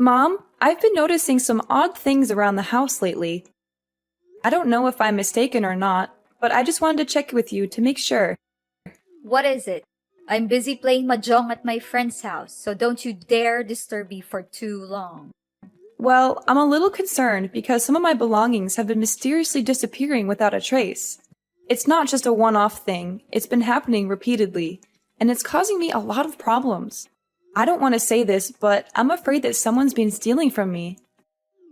Mom, I've been noticing some odd things around the house lately. I don't know if I'm mistaken or not, but I just wanted to check with you to make sure. What is it? I'm busy playing mahjong at my friend's house, so don't you dare disturb me for too long. Well, I'm a little concerned because some of my belongings have been mysteriously disappearing without a trace. It's not just a one-off thing, it's been happening repeatedly, and it's causing me a lot of problems. I don't want to say this, but I'm afraid that someone's been stealing from me.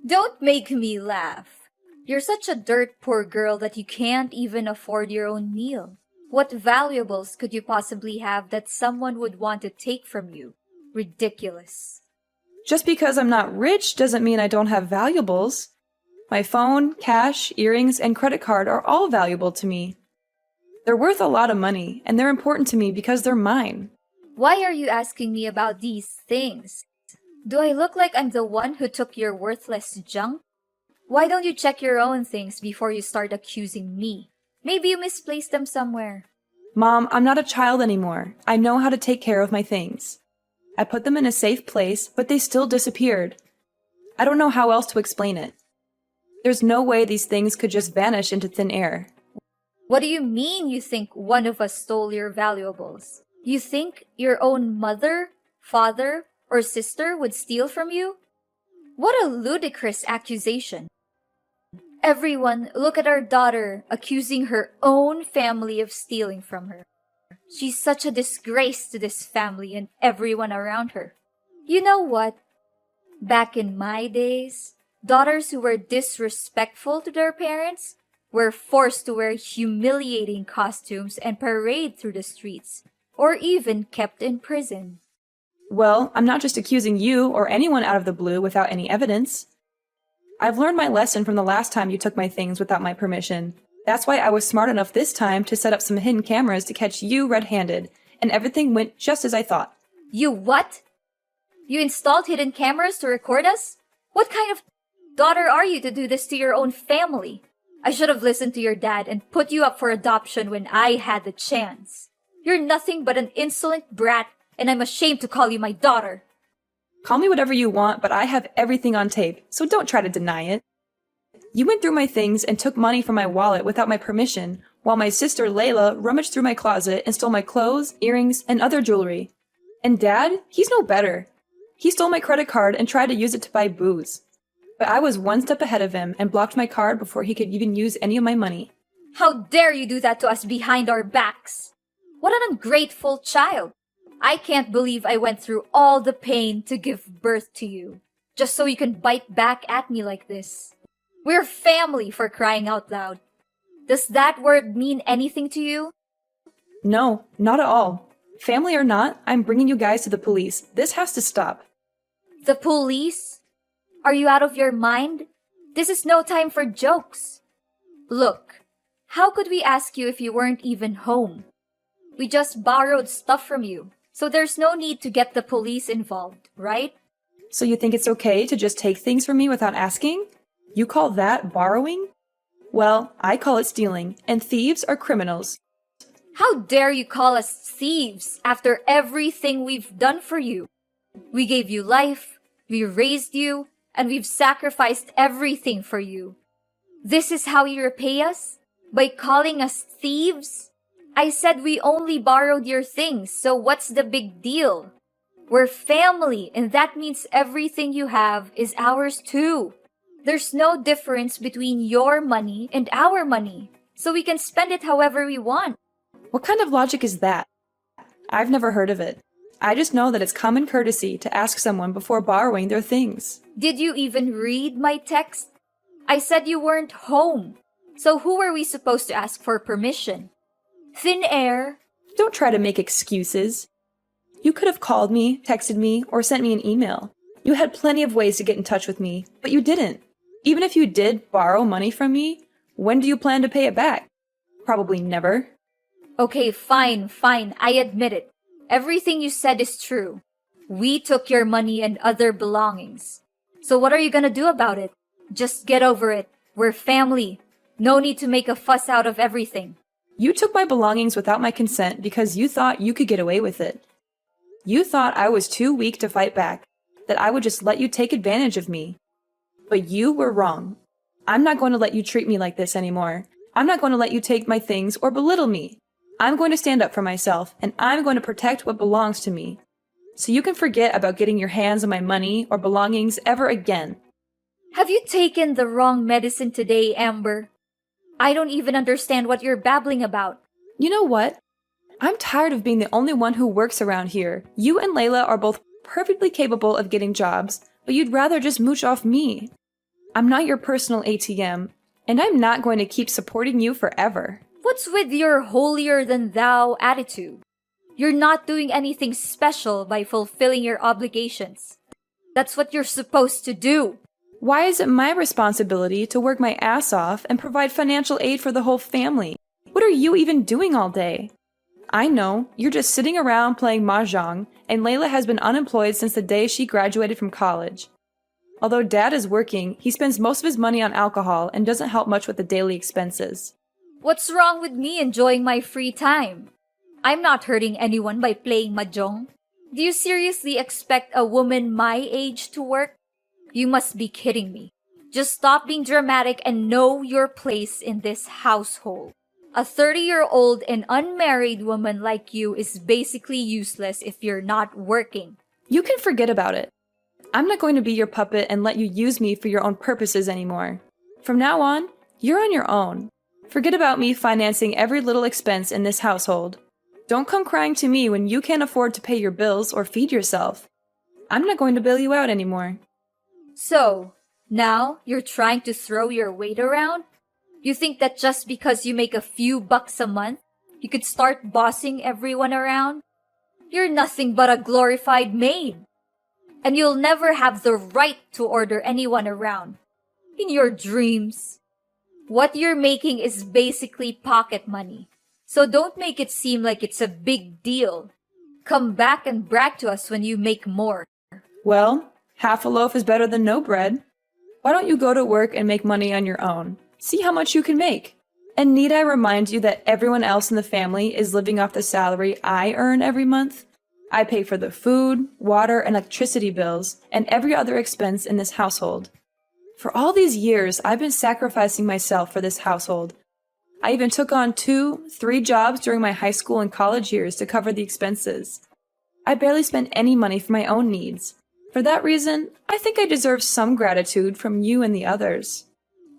Don't make me laugh. You're such a dirt poor girl that you can't even afford your own meal. What valuables could you possibly have that someone would want to take from you? Ridiculous. Just because I'm not rich doesn't mean I don't have valuables. My phone, cash, earrings, and credit card are all valuable to me. They're worth a lot of money, and they're important to me because they're mine. Why are you asking me about these things? Do I look like I'm the one who took your worthless junk? Why don't you check your own things before you start accusing me? Maybe you misplaced them somewhere. Mom, I'm not a child anymore. I know how to take care of my things. I put them in a safe place, but they still disappeared. I don't know how else to explain it. There's no way these things could just vanish into thin air. What do you mean you think one of us stole your valuables? You think your own mother, father, or sister would steal from you? What a ludicrous accusation. Everyone, look at our daughter accusing her own family of stealing from her. She's such a disgrace to this family and everyone around her. You know what? Back in my days, daughters who were disrespectful to their parents were forced to wear humiliating costumes and parade through the streets, or even kept in prison. Well, I'm not just accusing you or anyone out of the blue without any evidence. I've learned my lesson from the last time you took my things without my permission. That's why I was smart enough this time to set up some hidden cameras to catch you red-handed, and everything went just as I thought. You what? You installed hidden cameras to record us? What kind of daughter are you to do this to your own family? I should have listened to your dad and put you up for adoption when I had the chance. You're nothing but an insolent brat, and I'm ashamed to call you my daughter. Call me whatever you want, but I have everything on tape, so don't try to deny it. You went through my things and took money from my wallet without my permission, while my sister Layla rummaged through my closet and stole my clothes, earrings, and other jewelry. And Dad, he's no better. He stole my credit card and tried to use it to buy booze. But I was one step ahead of him and blocked my card before he could even use any of my money. How dare you do that to us behind our backs? What an ungrateful child. I can't believe I went through all the pain to give birth to you, just so you can bite back at me like this. We're family, for crying out loud. Does that word mean anything to you? No, not at all. Family or not, I'm bringing you guys to the police. This has to stop. The police? Are you out of your mind? This is no time for jokes. Look, how could we ask you if you weren't even home? We just borrowed stuff from you, so there's no need to get the police involved, right? So you think it's okay to just take things from me without asking? You call that borrowing? Well, I call it stealing, and thieves are criminals. How dare you call us thieves after everything we've done for you? We gave you life, we raised you, and we've sacrificed everything for you. This is how you repay us? By calling us thieves? I said we only borrowed your things, so what's the big deal? We're family, and that means everything you have is ours too. There's no difference between your money and our money, so we can spend it however we want. What kind of logic is that? I've never heard of it. I just know that it's common courtesy to ask someone before borrowing their things. Did you even read my text? I said you weren't home. So who were we supposed to ask for permission? Thin air? Don't try to make excuses. You could have called me, texted me, or sent me an email. You had plenty of ways to get in touch with me, but you didn't. Even if you did borrow money from me, when do you plan to pay it back? Probably never. Okay, fine, I admit it. Everything you said is true. We took your money and other belongings. So what are you gonna do about it? Just get over it. We're family. No need to make a fuss out of everything. You took my belongings without my consent because you thought you could get away with it. You thought I was too weak to fight back. that I would just let you take advantage of me. But you were wrong. I'm not going to let you treat me like this anymore. I'm not going to let you take my things or belittle me. I'm going to stand up for myself, and I'm going to protect what belongs to me. So you can forget about getting your hands on my money or belongings ever again. Have you taken the wrong medicine today, Amber? I don't even understand what you're babbling about. You know what? I'm tired of being the only one who works around here. You and Layla are both perfectly capable of getting jobs, but you'd rather just mooch off me. I'm not your personal ATM, and I'm not going to keep supporting you forever. What's with your holier-than-thou attitude? You're not doing anything special by fulfilling your obligations. That's what you're supposed to do. Why is it my responsibility to work my ass off and provide financial aid for the whole family? What are you even doing all day? I know, you're just sitting around playing mahjong, and Layla has been unemployed since the day she graduated from college. Although Dad is working, he spends most of his money on alcohol and doesn't help much with the daily expenses. What's wrong with me enjoying my free time? I'm not hurting anyone by playing mahjong. Do you seriously expect a woman my age to work? You must be kidding me. Just stop being dramatic and know your place in this household. A 30-year-old and unmarried woman like you is basically useless if you're not working. You can forget about it. I'm not going to be your puppet and let you use me for your own purposes anymore. From now on, you're on your own. Forget about me financing every little expense in this household. Don't come crying to me when you can't afford to pay your bills or feed yourself. I'm not going to bail you out anymore. So, now you're trying to throw your weight around? You think that just because you make a few bucks a month, you could start bossing everyone around? You're nothing but a glorified maid. And you'll never have the right to order anyone around. In your dreams. What you're making is basically pocket money. So don't make it seem like it's a big deal. Come back and brag to us when you make more. Well, half a loaf is better than no bread. Why don't you go to work and make money on your own? See how much you can make. And need I remind you that everyone else in the family is living off the salary I earn every month? I pay for the food, water, and electricity bills, and every other expense in this household. For all these years, I've been sacrificing myself for this household. I even took on 2-3 jobs during my high school and college years to cover the expenses. I barely spent any money for my own needs. For that reason, I think I deserve some gratitude from you and the others.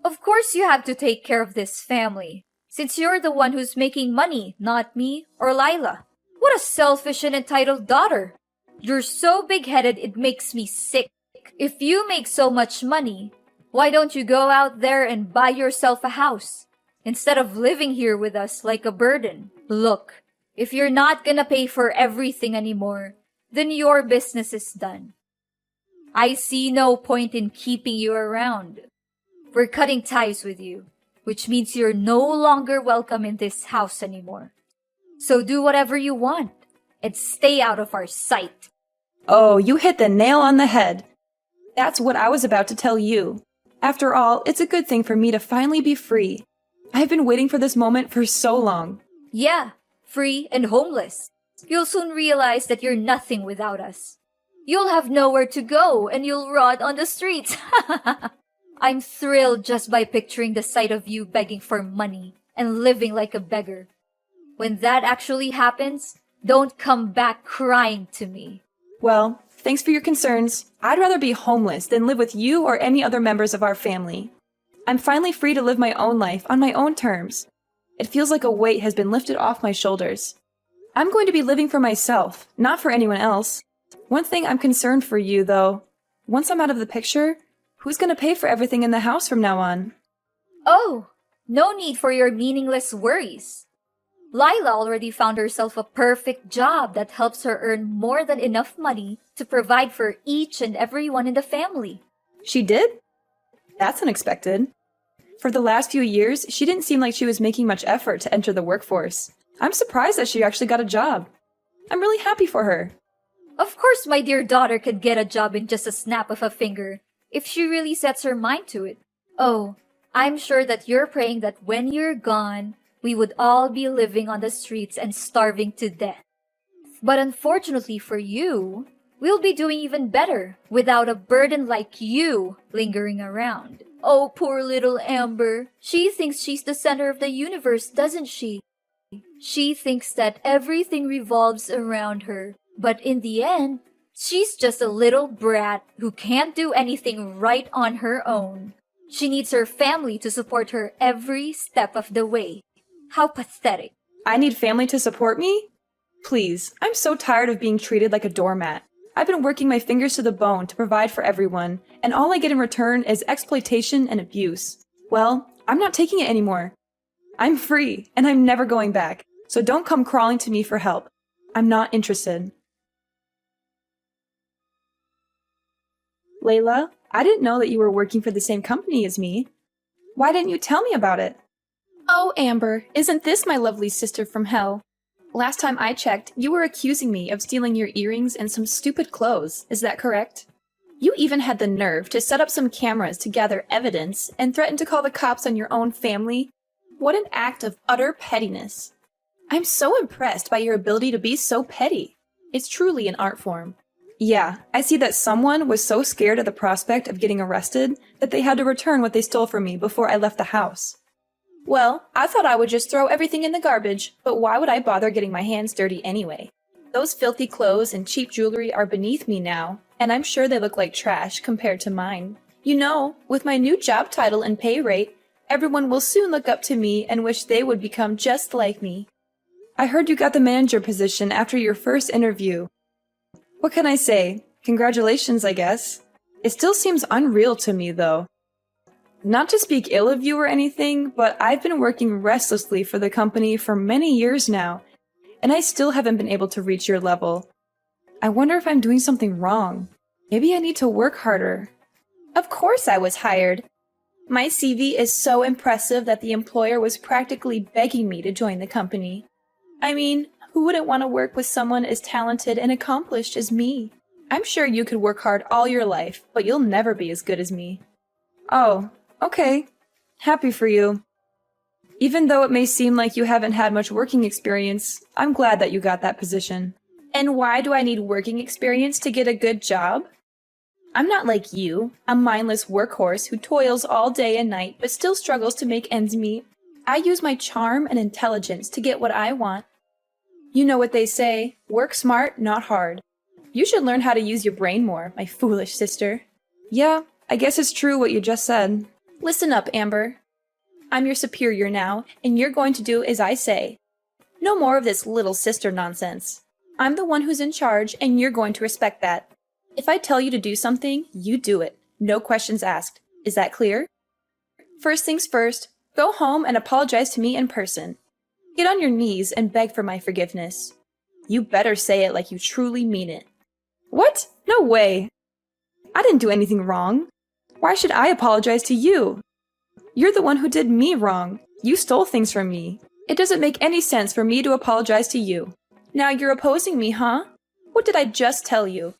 Of course you have to take care of this family, since you're the one who's making money, not me or Lila. What a selfish and entitled daughter. You're so big-headed it makes me sick. If you make so much money, why don't you go out there and buy yourself a house, instead of living here with us like a burden? Look, if you're not gonna pay for everything anymore, then your business is done. I see no point in keeping you around. We're cutting ties with you, which means you're no longer welcome in this house anymore. So do whatever you want, and stay out of our sight. Oh, you hit the nail on the head. That's what I was about to tell you. After all, it's a good thing for me to finally be free. I've been waiting for this moment for so long. Yeah, free and homeless. You'll soon realize that you're nothing without us. You'll have nowhere to go, and you'll rot on the streets. I'm thrilled just by picturing the sight of you begging for money and living like a beggar. When that actually happens, don't come back crying to me. Well, thanks for your concerns. I'd rather be homeless than live with you or any other members of our family. I'm finally free to live my own life on my own terms. It feels like a weight has been lifted off my shoulders. I'm going to be living for myself, not for anyone else. One thing I'm concerned for you, though. Once I'm out of the picture, who's going to pay for everything in the house from now on? Oh, no need for your meaningless worries. Lila already found herself a perfect job that helps her earn more than enough money to provide for each and everyone in the family. She did? That's unexpected. For the last few years, she didn't seem like she was making much effort to enter the workforce. I'm surprised that she actually got a job. I'm really happy for her. Of course my dear daughter could get a job in just a snap of a finger, if she really sets her mind to it. Oh, I'm sure that you're praying that when you're gone, we would all be living on the streets and starving to death. But unfortunately for you, We'll be doing even better without a burden like you lingering around. Oh, poor little Amber. She thinks she's the center of the universe, doesn't she? She thinks that everything revolves around her. But in the end, she's just a little brat who can't do anything right on her own. She needs her family to support her every step of the way. How pathetic. I need family to support me? Please, I'm so tired of being treated like a doormat. I've been working my fingers to the bone to provide for everyone, and all I get in return is exploitation and abuse. Well, I'm not taking it anymore. I'm free, and I'm never going back, so don't come crawling to me for help. I'm not interested. Layla, I didn't know that you were working for the same company as me. Why didn't you tell me about it? Oh, Amber, isn't this my lovely sister from hell? Last time I checked, you were accusing me of stealing your earrings and some stupid clothes, is that correct? You even had the nerve to set up some cameras to gather evidence and threaten to call the cops on your own family? What an act of utter pettiness. I'm so impressed by your ability to be so petty. It's truly an art form. Yeah, I see that someone was so scared of the prospect of getting arrested that they had to return what they stole from me before I left the house. Well, I thought I would just throw everything in the garbage, but why would I bother getting my hands dirty anyway? Those filthy clothes and cheap jewelry are beneath me now, and I'm sure they look like trash compared to mine. You know, with my new job title and pay rate, everyone will soon look up to me and wish they would become just like me. I heard you got the manager position after your first interview. What can I say? Congratulations, I guess. It still seems unreal to me, though. Not to speak ill of you or anything, but I've been working restlessly for the company for many years now, and I still haven't been able to reach your level. I wonder if I'm doing something wrong. Maybe I need to work harder. Of course I was hired. My CV is so impressive that the employer was practically begging me to join the company. I mean, who wouldn't want to work with someone as talented and accomplished as me? I'm sure you could work hard all your life, but you'll never be as good as me. Oh, okay. Happy for you. Even though it may seem like you haven't had much working experience, I'm glad that you got that position. And why do I need working experience to get a good job? I'm not like you, a mindless workhorse who toils all day and night but still struggles to make ends meet. I use my charm and intelligence to get what I want. You know what they say, work smart, not hard. You should learn how to use your brain more, my foolish sister. Yeah, I guess it's true what you just said. Listen up, Amber. I'm your superior now, and you're going to do as I say. No more of this little sister nonsense. I'm the one who's in charge, and you're going to respect that. If I tell you to do something, you do it. No questions asked. Is that clear? First things first, go home and apologize to me in person. Get on your knees and beg for my forgiveness. You better say it like you truly mean it. What? No way. I didn't do anything wrong. Why should I apologize to you? You're the one who did me wrong. You stole things from me. It doesn't make any sense for me to apologize to you. Now you're opposing me, huh? What did I just tell you?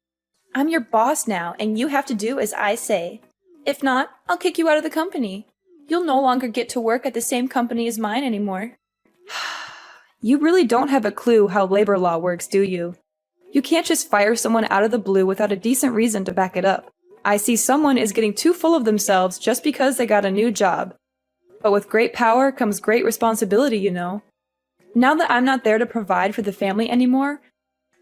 I'm your boss now, and you have to do as I say. If not, I'll kick you out of the company. You'll no longer get to work at the same company as mine anymore. You really don't have a clue how labor law works, do you? You can't just fire someone out of the blue without a decent reason to back it up. I see someone is getting too full of themselves just because they got a new job. But with great power comes great responsibility, you know. Now that I'm not there to provide for the family anymore,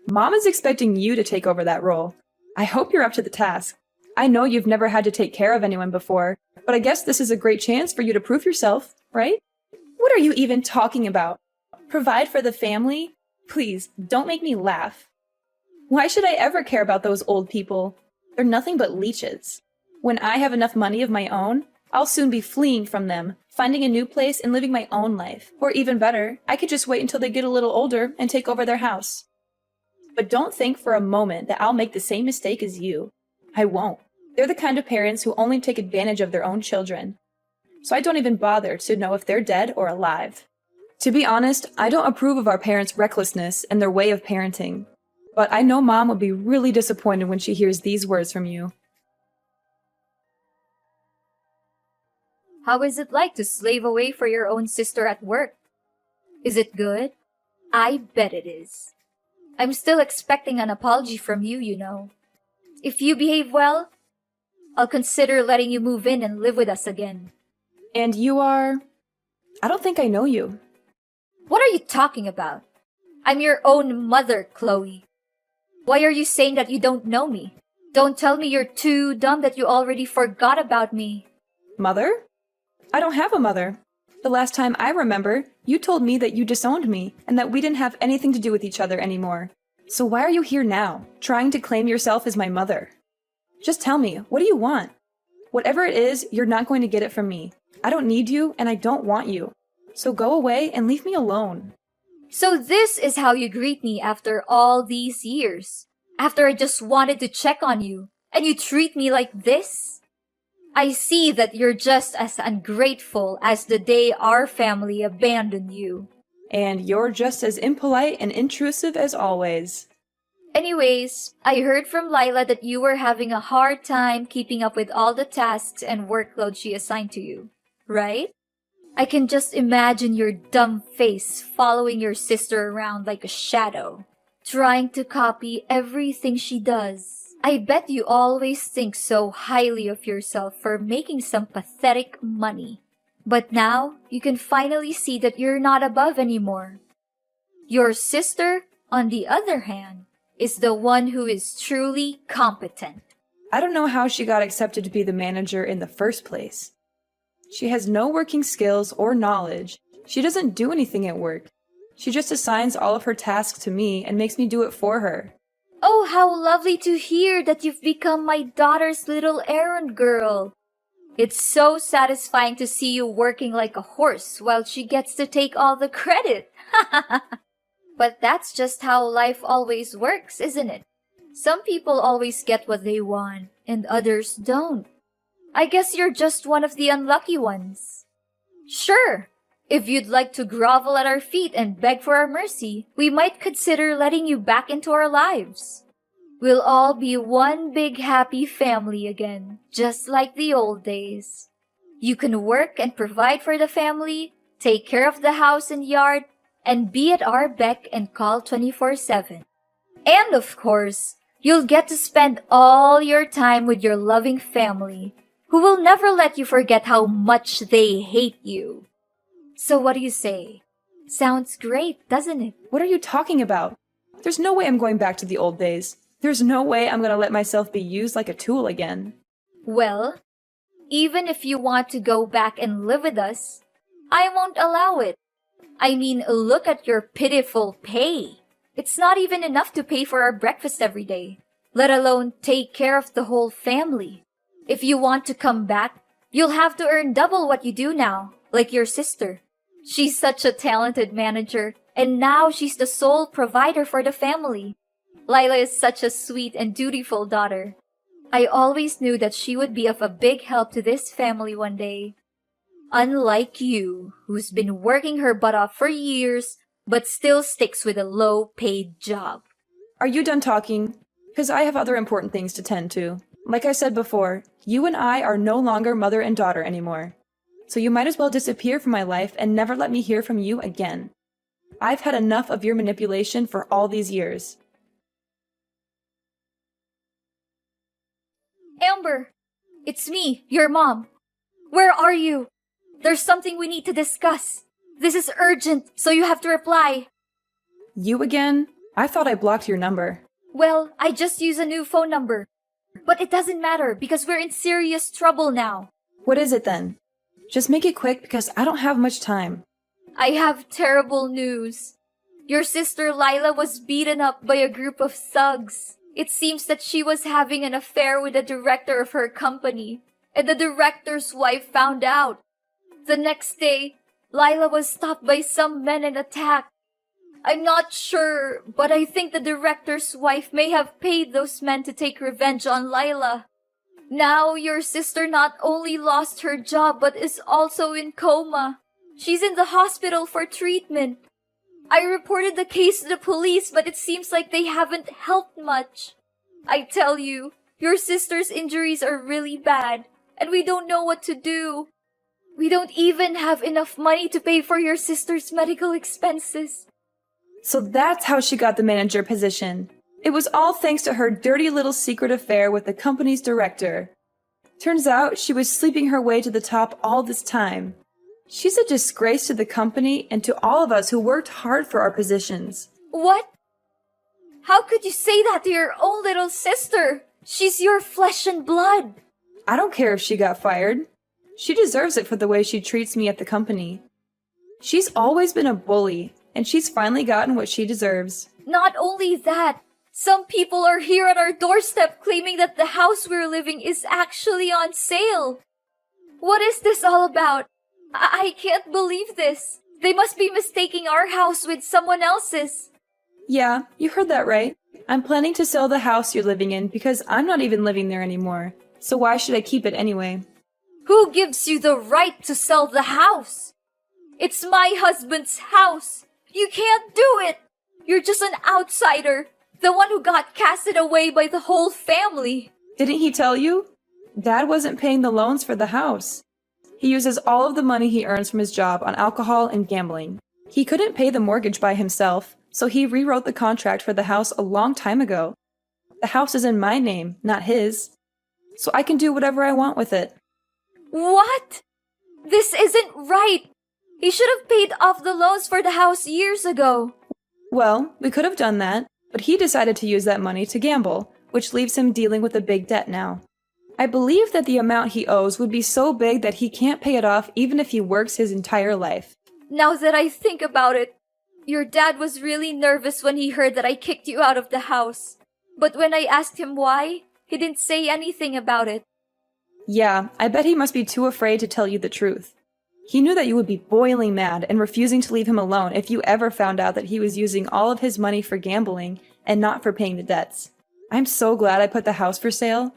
Mom is expecting you to take over that role. I hope you're up to the task. I know you've never had to take care of anyone before, but I guess this is a great chance for you to prove yourself, right? What are you even talking about? Provide for the family? Please, don't make me laugh. Why should I ever care about those old people? They're nothing but leeches. When I have enough money of my own, I'll soon be fleeing from them, finding a new place and living my own life. Or even better, I could just wait until they get a little older and take over their house. But don't think for a moment that I'll make the same mistake as you. I won't. They're the kind of parents who only take advantage of their own children. So I don't even bother to know if they're dead or alive. To be honest, I don't approve of our parents' recklessness and their way of parenting. But I know Mom will be really disappointed when she hears these words from you. How is it like to slave away for your own sister at work? Is it good? I bet it is. I'm still expecting an apology from you, you know. If you behave well, I'll consider letting you move in and live with us again. And you are... I don't think I know you. What are you talking about? I'm your own mother, Chloe. Why are you saying that you don't know me? Don't tell me you're too dumb that you already forgot about me. Mother? I don't have a mother. The last time I remember, you told me that you disowned me and that we didn't have anything to do with each other anymore. So why are you here now, trying to claim yourself as my mother? Just tell me, what do you want? Whatever it is, you're not going to get it from me. I don't need you and I don't want you. So go away and leave me alone. So this is how you greet me after all these years? After I just wanted to check on you, and you treat me like this? I see that you're just as ungrateful as the day our family abandoned you. And you're just as impolite and intrusive as always. Anyways, I heard from Lila that you were having a hard time keeping up with all the tasks and workload she assigned to you, right? I can just imagine your dumb face following your sister around like a shadow, trying to copy everything she does. I bet you always think so highly of yourself for making some pathetic money. But now, you can finally see that you're not above anymore. Your sister, on the other hand, is the one who is truly competent. I don't know how she got accepted to be the manager in the first place. She has no working skills or knowledge. She doesn't do anything at work. She just assigns all of her tasks to me and makes me do it for her. Oh, how lovely to hear that you've become my daughter's little errand girl. It's so satisfying to see you working like a horse while she gets to take all the credit. But that's just how life always works, isn't it? Some people always get what they want, and others don't. I guess you're just one of the unlucky ones. Sure, if you'd like to grovel at our feet and beg for our mercy, we might consider letting you back into our lives. We'll all be one big happy family again, just like the old days. You can work and provide for the family, take care of the house and yard, and be at our beck and call 24/7. And of course, you'll get to spend all your time with your loving family, who will never let you forget how much they hate you. So what do you say? Sounds great, doesn't it? What are you talking about? There's no way I'm going back to the old days. There's no way I'm going to let myself be used like a tool again. Well, even if you want to go back and live with us, I won't allow it. I mean, look at your pitiful pay. It's not even enough to pay for our breakfast every day, let alone take care of the whole family. If you want to come back, you'll have to earn double what you do now, like your sister. She's such a talented manager, and now she's the sole provider for the family. Lila is such a sweet and dutiful daughter. I always knew that she would be of a big help to this family one day. Unlike you, who's been working her butt off for years, but still sticks with a low-paid job. Are you done talking? Because I have other important things to tend to. Like I said before, you and I are no longer mother and daughter anymore. So you might as well disappear from my life and never let me hear from you again. I've had enough of your manipulation for all these years. Amber, it's me, your mom. Where are you? There's something we need to discuss. This is urgent, so you have to reply. You again? I thought I blocked your number. Well, I just used a new phone number. But it doesn't matter because we're in serious trouble now. What is it then? Just make it quick because I don't have much time. I have terrible news. Your sister Lila was beaten up by a group of thugs. It seems that she was having an affair with the director of her company, and the director's wife found out. The next day, Lila was stopped by some men and attacked. I'm not sure, but I think the director's wife may have paid those men to take revenge on Lila. Now your sister not only lost her job but is also in coma. She's in the hospital for treatment. I reported the case to the police, but it seems like they haven't helped much. I tell you, your sister's injuries are really bad, and we don't know what to do. We don't even have enough money to pay for your sister's medical expenses. So that's how she got the manager position. It was all thanks to her dirty little secret affair with the company's director. Turns out she was sleeping her way to the top all this time. She's a disgrace to the company and to all of us who worked hard for our positions. What? How could you say that to your own little sister? She's your flesh and blood. I don't care if she got fired. She deserves it for the way she treats me at the company. She's always been a bully, and she's finally gotten what she deserves. Not only that, some people are here at our doorstep claiming that the house we're living is actually on sale. What is this all about? I can't believe this. They must be mistaking our house with someone else's. Yeah, you heard that right. I'm planning to sell the house you're living in because I'm not even living there anymore. So why should I keep it anyway? Who gives you the right to sell the house? It's my husband's house. You can't do it. You're just an outsider. The one who got casted away by the whole family. Didn't he tell you? Dad wasn't paying the loans for the house. He uses all of the money he earns from his job on alcohol and gambling. He couldn't pay the mortgage by himself, so he rewrote the contract for the house a long time ago. The house is in my name, not his. So I can do whatever I want with it. What? This isn't right. He should have paid off the loans for the house years ago. Well, we could have done that, but he decided to use that money to gamble, which leaves him dealing with a big debt now. I believe that the amount he owes would be so big that he can't pay it off even if he works his entire life. Now that I think about it, your dad was really nervous when he heard that I kicked you out of the house. But when I asked him why, he didn't say anything about it. Yeah, I bet he must be too afraid to tell you the truth. He knew that you would be boiling mad and refusing to leave him alone if you ever found out that he was using all of his money for gambling and not for paying the debts. I'm so glad I put the house for sale.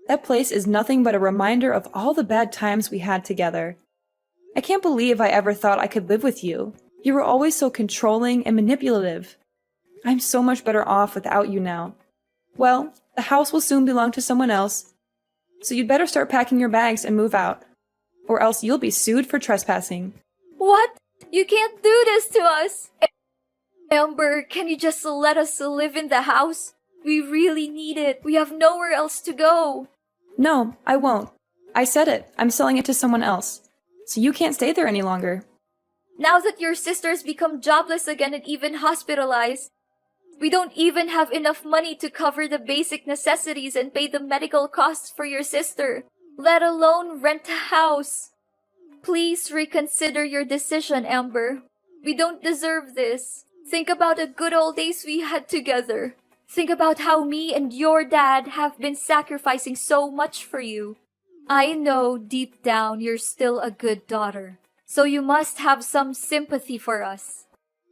That place is nothing but a reminder of all the bad times we had together. I can't believe I ever thought I could live with you. You were always so controlling and manipulative. I'm so much better off without you now. Well, the house will soon belong to someone else, so you'd better start packing your bags and move out, or else you'll be sued for trespassing. What? You can't do this to us! Amber, can you just let us live in the house? We really need it. We have nowhere else to go. No, I won't. I said it. I'm selling it to someone else. So you can't stay there any longer. Now that your sister's become jobless again and even hospitalized, we don't even have enough money to cover the basic necessities and pay the medical costs for your sister, let alone rent a house. Please reconsider your decision, Amber. We don't deserve this. Think about the good old days we had together. Think about how me and your dad have been sacrificing so much for you. I know deep down you're still a good daughter, so you must have some sympathy for us.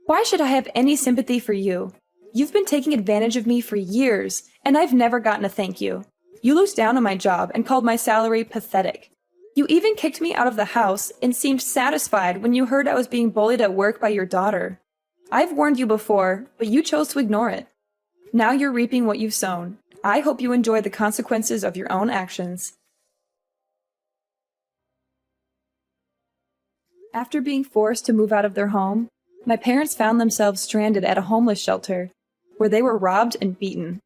Why should I have any sympathy for you? You've been taking advantage of me for years, and I've never gotten a thank you. You looked down on my job and called my salary pathetic. You even kicked me out of the house and seemed satisfied when you heard I was being bullied at work by your daughter. I've warned you before, but you chose to ignore it. Now you're reaping what you've sown. I hope you enjoy the consequences of your own actions. After being forced to move out of their home, my parents found themselves stranded at a homeless shelter, where they were robbed and beaten.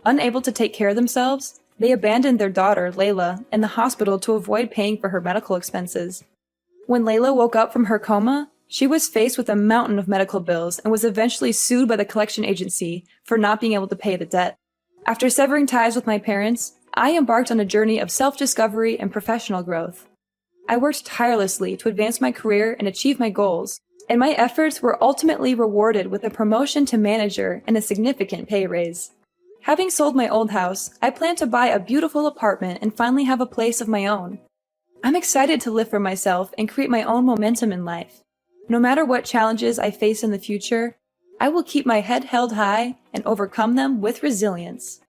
Unable to take care of themselves, they abandoned their daughter, Layla, in the hospital to avoid paying for her medical expenses. When Layla woke up from her coma, she was faced with a mountain of medical bills and was eventually sued by the collection agency for not being able to pay the debt. After severing ties with my parents, I embarked on a journey of self-discovery and professional growth. I worked tirelessly to advance my career and achieve my goals, and my efforts were ultimately rewarded with a promotion to manager and a significant pay raise. Having sold my old house, I plan to buy a beautiful apartment and finally have a place of my own. I'm excited to live for myself and create my own momentum in life. No matter what challenges I face in the future, I will keep my head held high and overcome them with resilience.